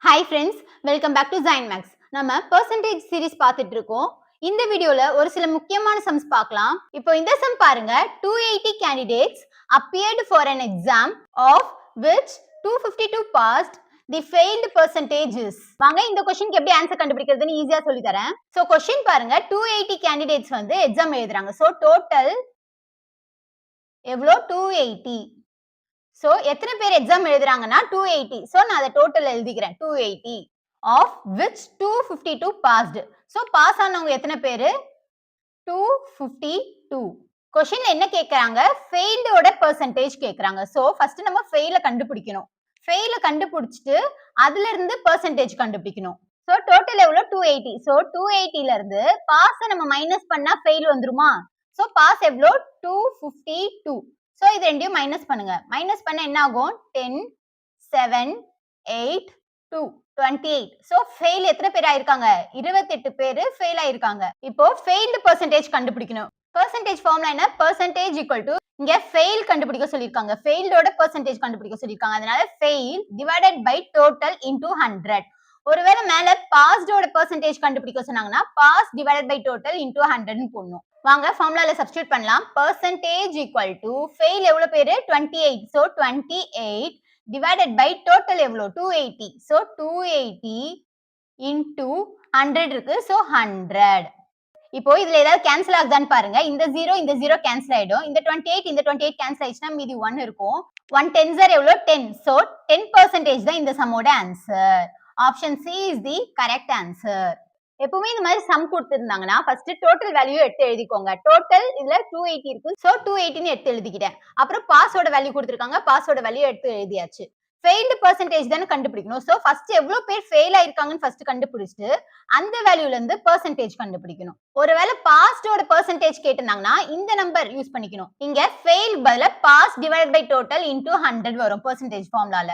Hi friends, welcome back to Zynemax. நம்ம percentage series பார்த்துட்டு இருக்கோம். இந்த வீடியோல ஒரு சில முக்கியமான சம்ஸ் பார்க்கலாம். இப்போ இந்த சம் பாருங்க. 280 candidates appeared for an exam of which 252 passed. The failed percentage is. வாங்க இந்த क्वेश्चनக்கு எப்படி ஆன்சர் கண்டுபிடிக்கிறதுன்னு ஈஸியா சொல்லி தரேன். சோ क्वेश्चन பாருங்க. 280 candidates வந்து எக்ஸாம் எழுதுறாங்க. சோ டோட்டல் எவ்வளோ 280. சோ எத்தனை பேர் எக்ஸாம் எழுதுறாங்கன்னா 280. சோ நான் அத டோட்டல் எழுதிக்கிறேன். 280 of which 252 passed. So pass ஆனவங்க எத்தனை பேரு? 252. क्वेश्चनல என்ன கேக்குறாங்க? ஃபெயில்ட் ஓட பெர்சன்டேஜ் கேக்குறாங்க. சோ ஃபர்ஸ்ட் நம்ம ஃபெயில கண்டுபிடிக்கணும். ஃபெயில கண்டுபிடிச்சிட்டு அதுல இருந்து பெர்சன்டேஜ் கண்டுபிடிக்கணும். சோ டோட்டல் எவ்வளவு? 280. சோ 280 ல இருந்து பாஸ நம்ம மைனஸ் பண்ணா ஃபெயில் வந்துருமா? சோ பாஸ் எவ்வளவு? 252. சோ இது ரெண்டையும் மைனஸ் பண்ணுங்க. மைனஸ் பண்ண என்ன ஆகும்? 10 7 8 2 28. சோ ஃபெயில் எத்தனை பேர் ஆயிருக்காங்க? 28 பேர் ஃபெயில் ஆயிருக்காங்க. இப்போ ஃபெயில்ட் பெர்சன்டேஜ் கண்டுபிடிக்கணும். பெர்சன்டேஜ் ஃபார்முலா என்ன? பெர்சன்டேஜ் ஈக்குவல் டு இங்க ஃபெயில் கண்டுபிடிக்க சொல்லிருக்காங்க. ஃபெயில்டோட பெர்சன்டேஜ் கண்டுபிடிக்க சொல்லிருக்காங்க. அதனால fail divided by total into 100. ஒருவேளை மேல பாஸ்டோட பெர்சன்டேஜ் கண்டுபிடிக்க சொன்னாங்கன்னா pass divided by total into 100 ன்னு போடணும். வாங்க ஃபார்முலால சப்ஸ்டிட்யூட் பண்ணலாம். பெர்சன்டேஜ் ஈக்குவல் டு ஃபெயில் எவ்வளவு பேரு? 28. சோ 28 டிவைடட் பை டோட்டல் எவ்வளவு? 280. சோ 280 இன்டு 100 இருக்கு. சோ 100. இப்போ இதுல ஏதாவது கேன்சல் ஆகுதான்னு பாருங்க. இந்த 0 கேன்சல் ஆயிடும். இந்த 28 கேன்சல் ஆயிடுச்சுன்னா மீதி 1 இருக்கும். 1 10s are எவ்வளவு? 10. சோ 10% தான் இந்த சம்மோட answer. Option C is the correct answer. எப்பவுமே இந்த மாதிரி சம் கொடுத்திருந்தாங்கன்னா ஃபர்ஸ்ட் டோட்டல் வேல்யூ எடுத்து எழுதிக்கோங்க. டோட்டல் இதுல 280 இருக்கு. சோ 280 ன்னு எடுத்து எழுதிக்கிட்டேன். அப்புறம் பாஸோட வேல்யூ கொடுத்திருக்காங்க. பாஸோட வேல்யூ எடுத்து எழுதியாச்சு. ஃபெயில்ட் பெர்சன்டேஜ் தான கண்டுபிடிக்கணும். சோ ஃபர்ஸ்ட் எவ்வளவு பேர் ஃபெயில் ஆயிருக்காங்கன்னு ஃபர்ஸ்ட் கண்டுபிடிச்சிட்டு அந்த வேல்யூல இருந்து பெர்சன்டேஜ் கண்டுபிடிக்கணும். ஒருவேளை பாஸ்டோட பெர்சன்டேஜ் கேட்டிருந்தாங்கன்னா இந்த நம்பர் யூஸ் பண்ணிக்கணும். இங்க ஃபெயில் பதிலா pass divided by total into 100 வரும் பெர்சன்டேஜ் ஃபார்முலால.